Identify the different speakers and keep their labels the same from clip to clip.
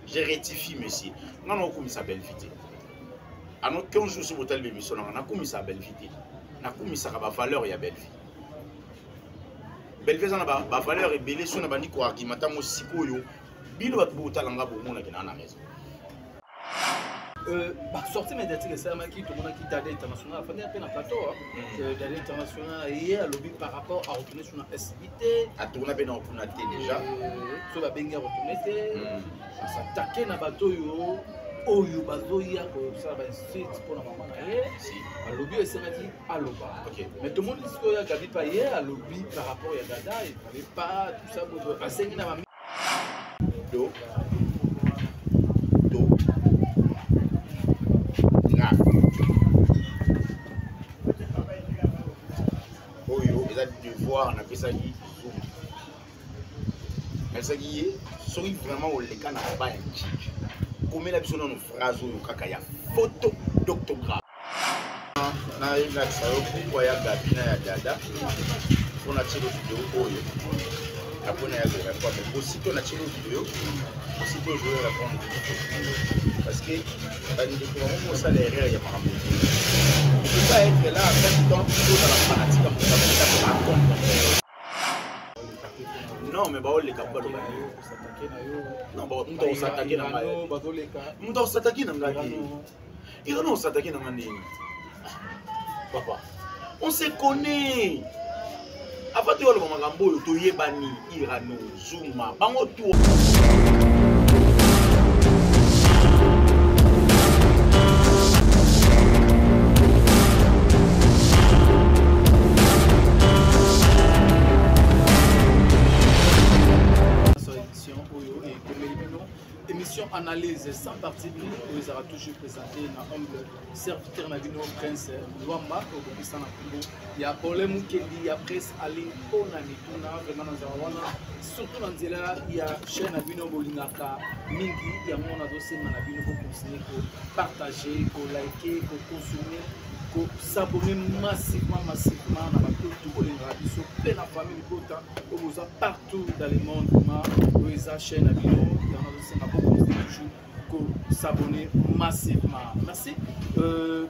Speaker 1: J'ai rectifié, monsieur. Non, comme ça belle vite. À nos 15 jours sur l'hôtel de mission, on a comme ça belle vite. On a comme ça valeur et belle vie. Belle vie, on a valeur et belle sur la bande quoi qui m'attend au sikoyo. Bilo at boutalanga pour mon qui dans la maison.
Speaker 2: Sortie médiatique, c'est un qui tout le monde qui d'aller international, il a peine à plateau. D'aller international et à lobby par rapport à retourner sur la SBT.
Speaker 1: À tourner bien en Punaté déjà.
Speaker 2: Sur la benga retourner. À s'attaquer na bateau yo. Oyo bazo ya ko ça va site pour la maman naie. À lobby et c'est dit à loba. Mais tout le monde dit que ya Gabi Paye à lobby par rapport à Dada, il fallait pas tout ça pour enseigner na maman.
Speaker 1: Do. Oyo, ils ont devoir, on appelle ça qui zoom. Elle s'est dit, soyez vraiment au lécan à pas un chic. Comme la personne une phrase ou kakaya photo d'octographe. Na ina tsaro kwa ya Gabi na ya Dada. On a tiré vidéo oyo. Après na ya répondre. Aussitôt na tiré vidéo, aussitôt je vais répondre. Parce que on dit que on ça les erreurs il y a pas mal. On peut pas être là en même temps tout dans la fanatique comme ça. Non, mais bah on les capable. Non, bah on doit s'attaquer dans ma. On doit s'attaquer dans ma. Il doit s'attaquer dans ma. Papa, on se connaît. Après tu vois le moment où tu y es banni, Irano, Zuma, bango tout.
Speaker 2: Émission analyse sans parti pris, ils aura toujours présenté dans humble serviteur Navino Prince Luamba au Bokistan Nakumbo. Il y a problème qui il y a presse à l'info Namituna vraiment dans Zawana. Surtout dans Zela, il y a chaîne Navino Bolingaka Mingi, il y a mon dossier Navino pour continuer, pour partager, pour liker, pour consommer. Pour s'abonner massivement dans la culture de la radio, plein de familles de partout dans le monde, où ils chaîne à Bino, il y en a aussi toujours pour s'abonner massivement. Merci.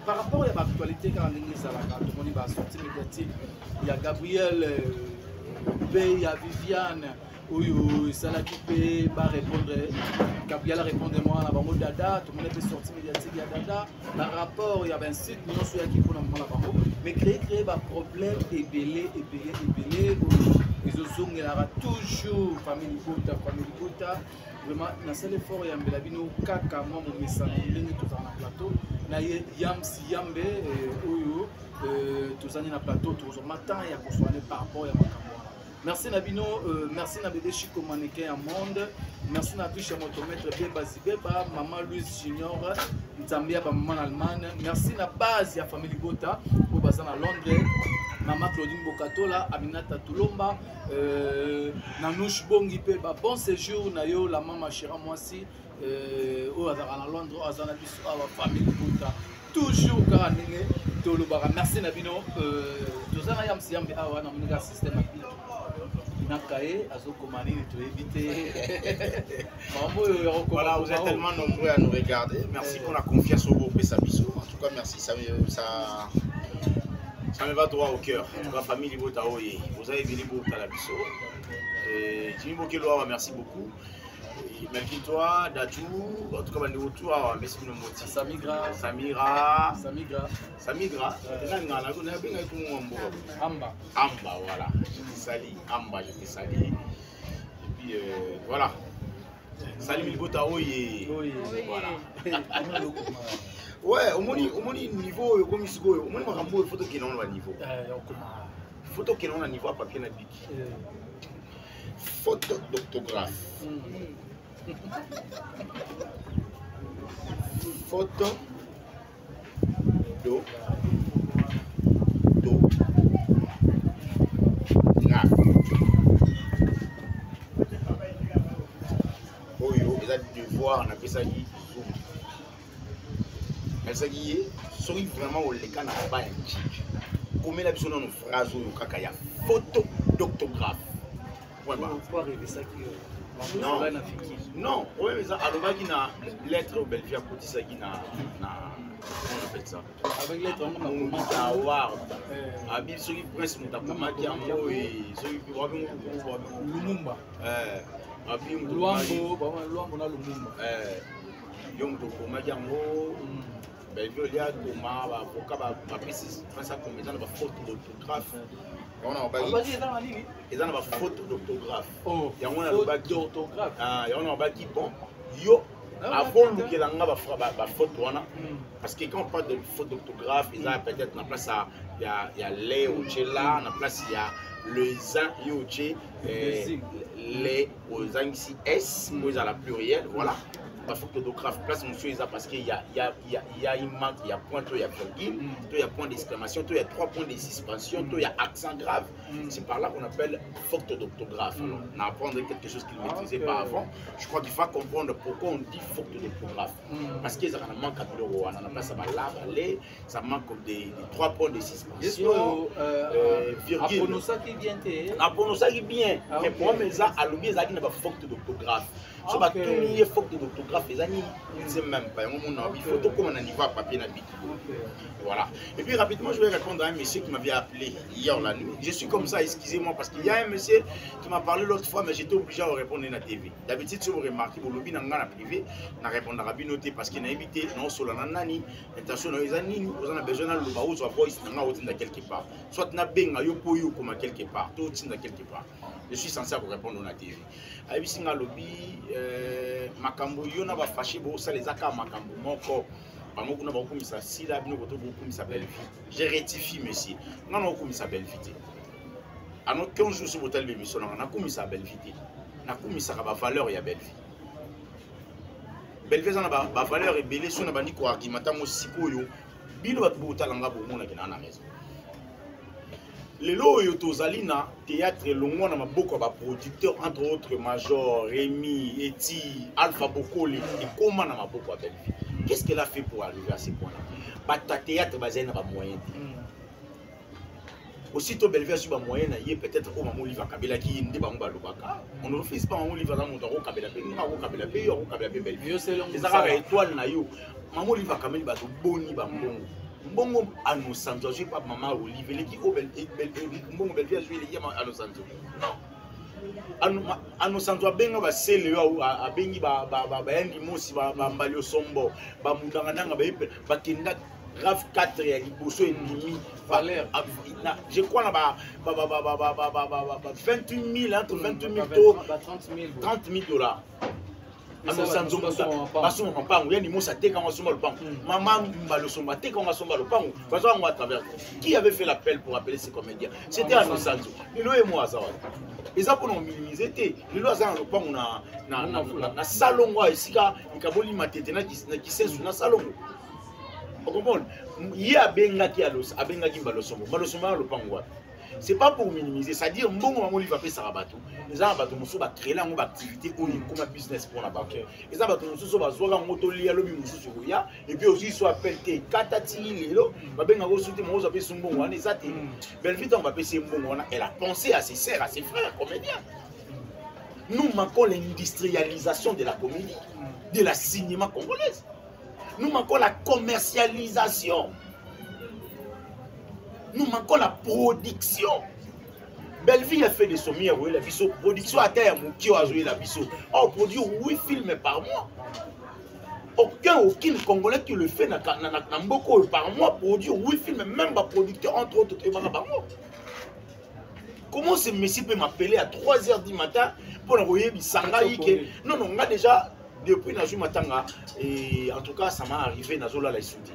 Speaker 2: Par rapport à l'actualité, quand on est dans la sortie médiatique, il y a Gabriel, il y a Viviane. Oui, ça l'a qui va répondre. Gabriel répondez-moi à la Dada, tout le monde peut sortir médiatique, il y a Dada. Par rapport, il y a un site, nous sommes qui font dans le moment mais créer un problème ébélé. Les autres, il y aura toujours famille Bota. Vraiment, dans cet effort, il y a un Belabino, Kaka, moi, mon message, il y a tout dans le plateau. Il y a Yambe, Oyo, tout ça dans le plateau, tout le matin, il y a qu'on soit par rapport à merci Nabino, merci Nabede Chico Mannequin à Monde, merci Nabiche Motomètre Beba Zibeba, Maman Louise Junior, Zambia Maman Allemagne, merci na base ya famille Bota, au bazar à Londres, Maman Claudine Bokatola, Aminata Toulomba, Nanouche Bongi Peba, bon séjour, Nayo, la maman Chira Moisi, au bazar à Londres, à Zanabis, à la famille Bota, toujours Karanine, Tolobara, merci Nabino, tout ça, Yam Siambe, Awa, Namunika système.
Speaker 1: Voilà, vous êtes tellement nombreux à nous regarder. Merci pour la confiance au groupe Sabiso. En tout cas, merci, ça me va droit au cœur. En tout cas, famille Libota, vous avez vu Libota Labiso. Jimmy Bokeloa, merci beaucoup. Melkitoa, Dadju, en tout cas, merci beaucoup. Samigra. Amba, voilà. Je te salue. Amba, je te salue. Et puis, voilà. Salut Milbota, voilà. Ouais, au moins niveau, comme il se goûte, au moins il faut qu'il y ait un niveau. Il faut qu'il y ait un niveau à papier. Photo d'octographe. Photo do graphe. Oyo, ils ont devoir, on appelle ça qui zoom. Elle s'est dit, soyez vraiment au lécan à pas un chic. Comme la personne une phrase ou kakaya photo d'octographe. point barre.
Speaker 2: Pourquoi rêver ça qui
Speaker 1: Non, non, oui, mais ça, alors qu'il y a lettre Belgique pour dire ça qui n'a, comment on appelle ça?
Speaker 2: avec lettre
Speaker 1: on a award. Abi ceux qui pressent mon tapomaki en haut et ceux qui voient bien
Speaker 2: Lumumba.
Speaker 1: Abi
Speaker 2: Luambo na Lumumba.
Speaker 1: Yom tapomaki en haut. Belgique il y a Thomas, avocat, précise, ça comme ils ont une faute d'orthographe. On a ils ont une faute d'orthographe.
Speaker 2: Oh,
Speaker 1: il y a une faute
Speaker 2: d'orthographe.
Speaker 1: Il y a une qui bon yo avant que la ngaba faute wana parce que quand on parle de faute d'orthographe ils ont peut-être na place il y a les au là na place il y a le zan yoche les aux ici s aux à la pluriel voilà. La faute d'orthographe place monsieur Isa parce qu'il y a une manque, il y a point, il y a virgule, il y a point d'exclamation, il y a 3 points de suspension, il y a accent grave. C'est par là qu'on appelle faute d'orthographe. On apprend quelque chose qu'il ne maîtrisait pas avant. Je crois qu'il faut comprendre pourquoi on dit faute d'orthographe. Parce qu'il y a un manque à l'euro, on a pas ça ça manque des 3 points de suspension, virgule.
Speaker 2: Apprendre ça qui bien.
Speaker 1: Apprendre ça qui bien. Mais pour moi, ça à l'oublier ça qui n'a pas faute d'orthographe. So ba tuni faute d'orthographe les amis c'est même pas il faut tout comme on a niveau à papier na biki. Voilà. Et puis rapidement je vais répondre à un monsieur qui m'avait appelé hier la nuit. Je suis comme ça, excusez-moi parce qu'il y a un monsieur qui m'a parlé l'autre fois mais j'étais obligé à répondre na TV. D'habitude si vous remarquez vous lobby na ngana privé na répondre à binoté parce qu'il n'a évité non solo na nani intention na ezani vous en avez besoin de le ou voice na nga quelque part. Soit na benga yo poyo comme quelque part, tout na quelque part. Je suis censé vous répondre na TV. Abisinga lobby makambo yo na ba fâché bo ça les aka makambo moko bango kuna ba komisa sila bino boto bo komisa belle vie. Je rectifie monsieur. Non non komisa belle vie. Ano 15 jours sur hôtel émission na komisa belle vie. Na komisa ka ba valeur ya belle vie. Belle vie na ba valeur et belé so na bandi ko argumenta mo sikoyo bino ba bo talanga bo mona kina na maison. Lelo oyo tozali na théâtre longo na maboko ba producteur entre autres Major, Rémi, Eti, Alpha Bokole et comment na maboko Belle Vie. Qu'est-ce qu'elle a fait pour arriver à ce point-là? Ba ta théâtre basé na ba moyen. Aussitôt Belle Vie sur ba moyen na yé peut-être au maman livre Kabila qui ndé ba lobaka. On ne refuse pas maman livre na moto ko Kabila pe, na ko Kabila pe, yo ko Kabila pe Belle Vie. Les arabes étoile na yo. Maman livre Kabila ba to boni ba mbongo. Mbongo anosanzo je pas maman Olivier qui mbongo Belle Vie a joué les yama anosanzo non anosanzo benga ba sele yo abengi ba endi mosi ba mbalio sombo ba mudanga nanga ba kenda grave 4 ya liboso et demi valeur je crois na ba 28 000 entre 28 000 30 000 dollars. Anosanzo baso mpango yani mosa teka nga somba lupango maman mbalo somba teka nga somba lupango baso nga à travers qui avait fait l'appel pour appeler ces comédiens c'était Anosanzo lelo et moi ça eza pour nous minimiser té lelo za lupango na salon wa esika ikaboli matete na kisensu na salon on comprend il y a benga ki alos abenga ki mbalo somba lupango wa. C'est pas pour minimiser, c'est-à-dire bon moment il va faire ça bateau. Les gens bateau muso ba créer une activité ou comme business pour la banque. Les gens bateau muso ba zoga moto lia lobi muso sur ya et puis aussi soit appelé katati lelo ba benga go souter mo za pe sumbo wana ezate. Belle vie on va passer mbongo wana elle a pensé à ses sœurs, à ses frères comédiens. Nous manquons l'industrialisation de la comédie, de la cinéma congolaise. Nous manquons la commercialisation. Nous manquons la production. Belle Vie a fait des sommiers, oui, la biseau. Production à terre, qui a joué la biseau. On produit 8 films par mois. Aucun Congolais qui le fait n'a beaucoup par mois produit 8 films, même pas producteur, entre autres, par mois. Comment ce monsieur peut m'appeler à 3h du matin pour envoyer Bisangaï? Non, non, on a déjà. Depuis Nazou Matanga, et en tout cas ça m'est arrivé Nazou la soutien.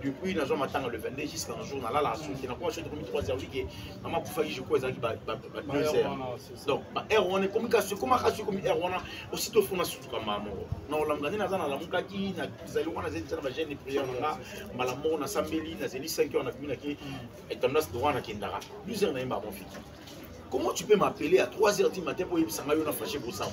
Speaker 1: Depuis Nazou Matanga le 22 jusqu'à un jour, là la soutien. N'a pas acheté 3h qui maman pour faire je crois ça qui va 2h. Donc R1 est communication comment cacher comme R1 aussitôt faut na surtout comme maman. Non la ngani na la mukaki na zali wana zeli sana bagene prière nga malamu na sambeli na zeli 5h na kumina ki et tendance de wana kindara. 2h na imba mon fils. Comment tu peux m'appeler à 3h du matin pour y fâché pour ça?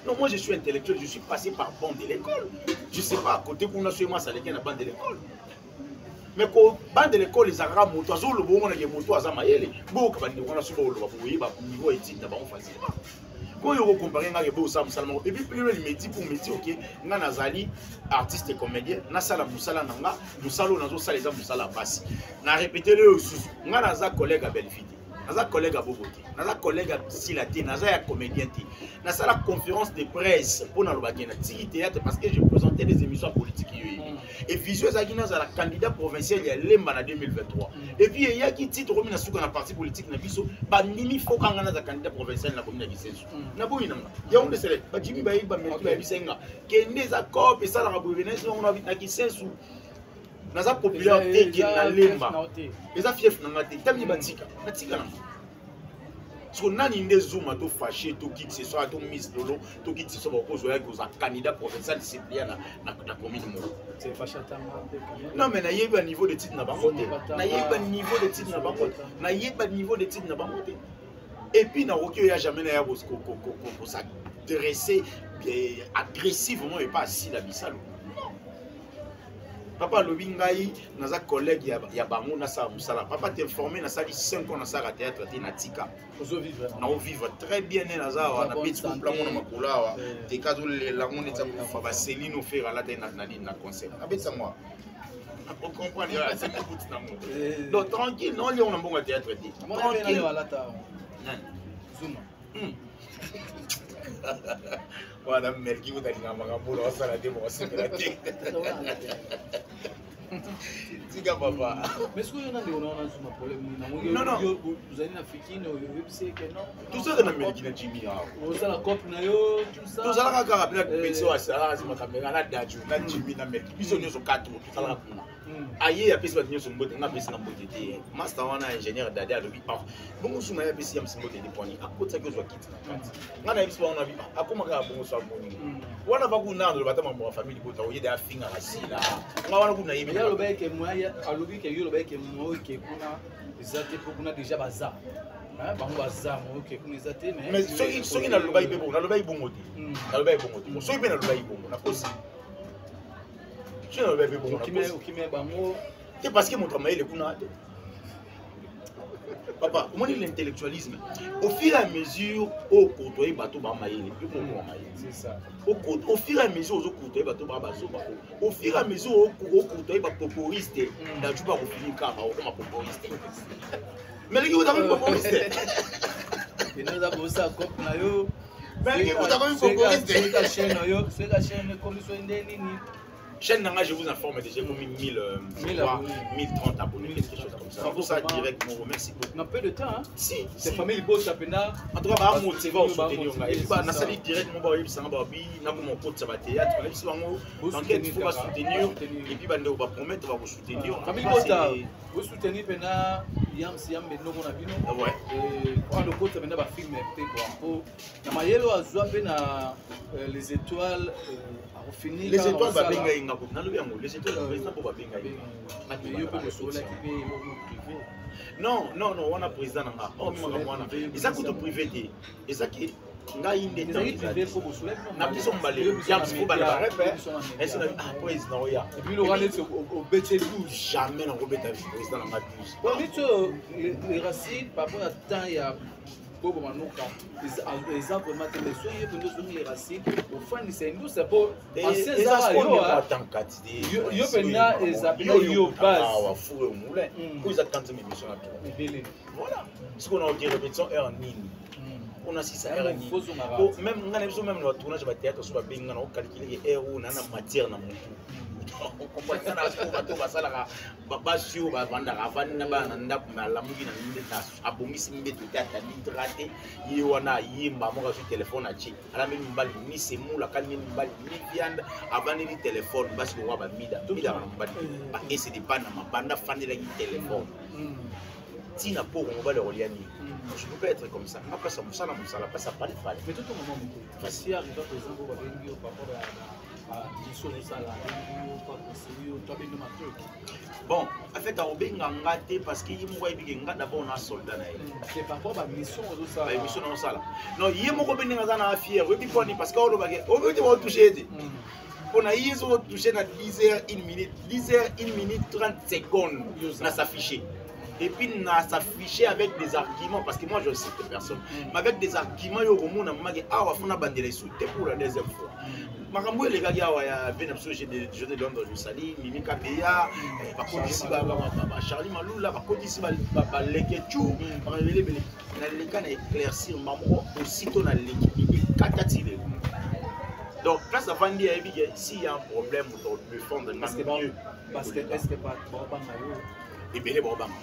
Speaker 1: Non, moi je suis intellectuel, je suis passé par bande de l'école. Je ne sais pas, à côté qu'on a sur moi, ça n'est qu'un bande de l'école. mais ko bande l'école les agra moto azo lo bongo na ke moto azama yele boka bandi wana so lo ba boyi ba niveau étude na ba facilement ko yo comparer nga ke bo sa musalama et puis plus le métier pour métier OK nga nazali artiste et comédien na sala musala nanga musalo nazo sala les musala basi na répéter le susu nga naza collègue à Belfite naza collègue à Boboté naza collègue à Silati naza ya comédien ti na sala conférence de presse pour na lobaki na tiki théâtre parce que je présentais des émissions politiques et Vision Zagina za la candidat provincial ya Lemba na 2023 et puis il y a qui titre comme na suka na parti politique na biso ba nimi fokanga na za candidat provincial na commune ya Gisensu na boyi nanga ya on de sele ba jimi ba yiba metu ya bisenga kende za cop et ça la revenance on a na Gisensu naza popularité qui na Lemba eza fief nanga te tambi batika na tika na so nani nde Zuma to fâché to qui ce soit to Miss Lolo to qui ce soit ko zo ya ko za candidat provincial discipline na commune mo
Speaker 2: c'est fâché
Speaker 1: non mais na yeba niveau de titre na bango te na yeba niveau de titre na bango na yeba niveau de titre na bango te et puis na roki ya jamais na ya ko ça dresser agressivement et pas assis la bisalo papa lobingai naza collègue ya bango na sa musala papa t'informer na sali 5 ans na sa théâtre te na tika na vivre très bien naza na petit couple na makula wa te kazo la ngone tsa ko fa Céline offert à la na concert abetsa moi on comprend là c'est tout na mo donc tranquille non li on a bon théâtre te tranquille Zuma voilà merci vous d'aller na makambo na sala de mo sala te Tika papa.
Speaker 2: Mais est-ce que vous avez un problème?
Speaker 1: Non, non.
Speaker 2: Vous avez une africaine, vous savez que non.
Speaker 1: Tout ça dans l'Amérique, na Jimmy.
Speaker 2: Vous avez la coupe, tout ça.
Speaker 1: Tout ça, la carte, la pétition, ça, c'est ma caméra, la date, la Jimmy, la Amérique. Ils sont venus sur 4 jours, tout ça, la carte. Aïe, il y a plus de sur mbote, on a plus de mbote. Master, on a ingénieur d'adé à l'objet. Bon, on a plus de mbote de poni. À côté de ça, on a plus on a vu. À comment on a bon soit bon. On a pas beaucoup de le bâtiment de la famille, il y a des affaires à la scie là. On a beaucoup de
Speaker 2: il y a le bec et moi, il y a le bec et le bec et moi qui est qu'on a déjà bazar. Bango bazar, moi qui est qu'on
Speaker 1: mais ceux qui n'ont le bail bon, on a le bail bon côté. On a le bail bon côté. Ceux qui n'ont le bail bon, on a aussi. Je ne vais pas vous c'est parce que mon travail est kuna. Papa, comment dit l'intellectualisme? Au fur et à mesure, au côtoyer bateau bamaïle, c'est ça. Au fur et à mesure, au côtoyer bateau babazo, au fur et à mesure, au côtoyer bapoporiste, n'a tu pas refini car on m'a poporiste. Mais les gars, vous avez un poporiste.
Speaker 2: Et nous avons ça comme nayo.
Speaker 1: Mais les gars, vous avez un poporiste.
Speaker 2: C'est la chaîne comme sur une ligne.
Speaker 1: Chaîne Nanga, je vous informe déjà, j'ai mis 1030 abonnés, quelque chose comme ça. Pour ça, direct, mon remercie beaucoup.
Speaker 2: On a peu de temps, hein?
Speaker 1: Si.
Speaker 2: C'est famille Boss Apena.
Speaker 1: En tout cas, bah, mon TV va soutenir. Et puis, bah, Nassali direct, mon baby, ça va bien, n'a pas mon code, ça va théâtre. Et puis, bah, enquête, il faut pas soutenir. Et puis, bah, on va promettre, on va vous soutenir.
Speaker 2: Famille Boss, vous soutenez Pena, Yam Siam, mais non, on a vu, non?
Speaker 1: Ouais.
Speaker 2: Et quand le code, ça va filmer, quoi. La Mayelo a joué les étoiles.
Speaker 1: Les étoiles va bien gagner. Les étoiles va bien gagner. Non, non, non, on a président. Et ça coûte privé. Et ça qui n'a une des temps. N'a plus son balai. Il y a un petit peu de la répète. Et c'est un président. Et
Speaker 2: puis le râle au BT12.
Speaker 1: Jamais on rebête avec le président dans ma douce.
Speaker 2: Bon, les racines, par rapport à temps, il y a. Les arbres matériels, les racines, au fond, c'est une douce pour ancien Zara. Yo pena les appels yo base.
Speaker 1: Fourré au moulin. Vous attendez mes missions à toi. Voilà. Ce qu'on a dit, répétition est en ligne. On a 6 heures en ligne. Même même le tournage va théâtre sur la bingue, on a calculé les heures où on a la matière dans mon tout. On comprend ça là, on va ça là. Baba sur va vendre avant na ba na ndako na lamuki na ndeta abongisi mbeto tata nitrate yiwana yimba mo ka sur téléphone a chi ala mimi mbali ni semula kani mbali ni viande avant ni téléphone parce que wa ba mida mida mbali ba ese de pana mabanda fandela ki téléphone tina pour on va le reliani je peux pas être comme ça après ça musala pas ça pas les fallait
Speaker 2: mais tout au moment où si arrive par exemple au bengi par rapport à mission de ça là pas conseiller toi bien de
Speaker 1: bon en fait à obenga ngate parce que yimo wa bigi ngada d'abord na soldat na
Speaker 2: c'est par rapport à mission de ça
Speaker 1: ba mission na ça là non yimo ko benga za na fier we biponi parce que o lo ba ke o be te toucher On a eu touché à 10h, 1 minute, 10h, 1 minute, 30 secondes, on a s'affiché. Et puis, on a s'affiché avec des arguments, parce que moi, je cite personne, mais avec des arguments, il y a pour la deuxième fois. Makambo les gars qui ont fait une émission de Londres, je salue Mimika Beya, Charlie Malou, là, Lekechou, les gars éclaircir maman aussitôt dans l'équipe Kakatile. Donc, là, ça va dire s'il y a un problème, on doit le fondre mieux.
Speaker 2: Parce que est-ce que pas Boba Mayo
Speaker 1: et bien les Boba Mayo.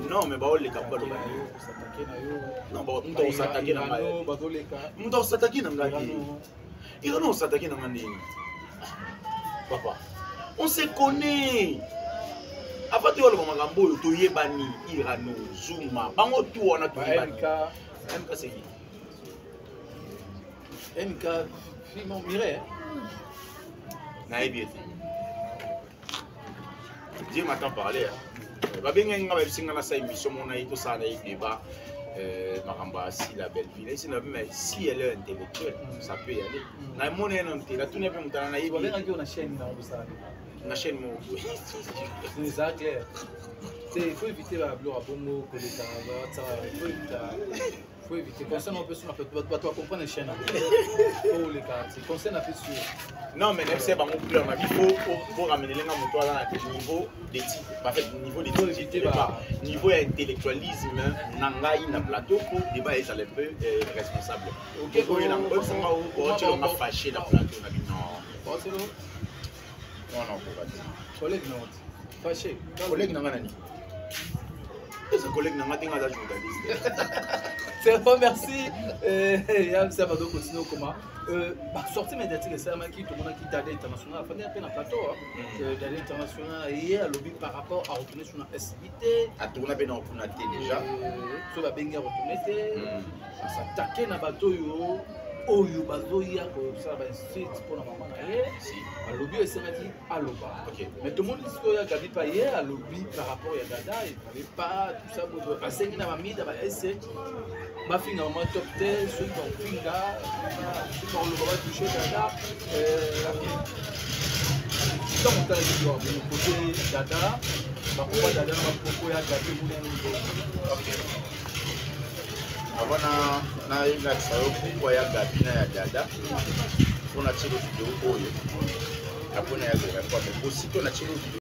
Speaker 1: Non, mais bah les capable non, bah on doit s'attaquer dans la on doit s'attaquer dans la il doit s'attaquer dans la papa on se connaît avant de voir makambo to yebani Irano Zuma bango tout on a tout MK c'est qui
Speaker 2: MK Fimon Mireille
Speaker 1: naïbi Dieu m'attend parler. Va bien nga ba singa na sa émission mon aïto ça na débat Makamba si la belle ville si elle est intellectuelle ça peut y aller. Na mon non te la tout n'est pas mutana na yibi.
Speaker 2: Va bien na chaîne na ça.
Speaker 1: Na chaîne mo.
Speaker 2: C'est ça clair. Il faut éviter la blure à bongo que les ça faut éviter. Concerne un peu sur la peut toi comprendre les chaînes. Pour les cas, c'est concerne un peu sur.
Speaker 1: Non mais c'est pas mon plan, il faut ramener les gens à un niveau d'éthique, pas fait niveau d'éthique, niveau intellectualisme, nangai na plateau pour débat et ça les peu responsable. OK, on est fâché dans plateau na non.
Speaker 2: C'est bon.
Speaker 1: Non pas.
Speaker 2: Collègue non. Fâché.
Speaker 1: Collègue na nani. Ce collègue n'a pas été journaliste.
Speaker 2: C'est bon, merci. Ça va donc continuer comment sortie médiatique, c'est un qui tout le monde qui d'aller international. Il faut un plateau d'aller international hier lobby par rapport à retourner sur la SBT.
Speaker 1: À tourner bien en Konaté déjà.
Speaker 2: Sur la Benga retourner. À s'attaquer na bateau yo. Oyo bazoya ko ça va site pour la maman naie. À lobby c'est dit à loba. Mais tout le monde dit que ya Gabi pas hier à lobby par rapport à Dada, il fallait pas tout ça pour enseigner na mamie da ba essayer. Ma fille normalement top 10 ceux qui ont finga pour le va toucher Dada dans mon cas je dois vous côté Dada ba ko Dada na poko ya Gabi muna.
Speaker 1: Avant na pourquoi ya Gabi na ya Dada on a tiré vidéo oyo après na ya Gabi mais aussi on a tiré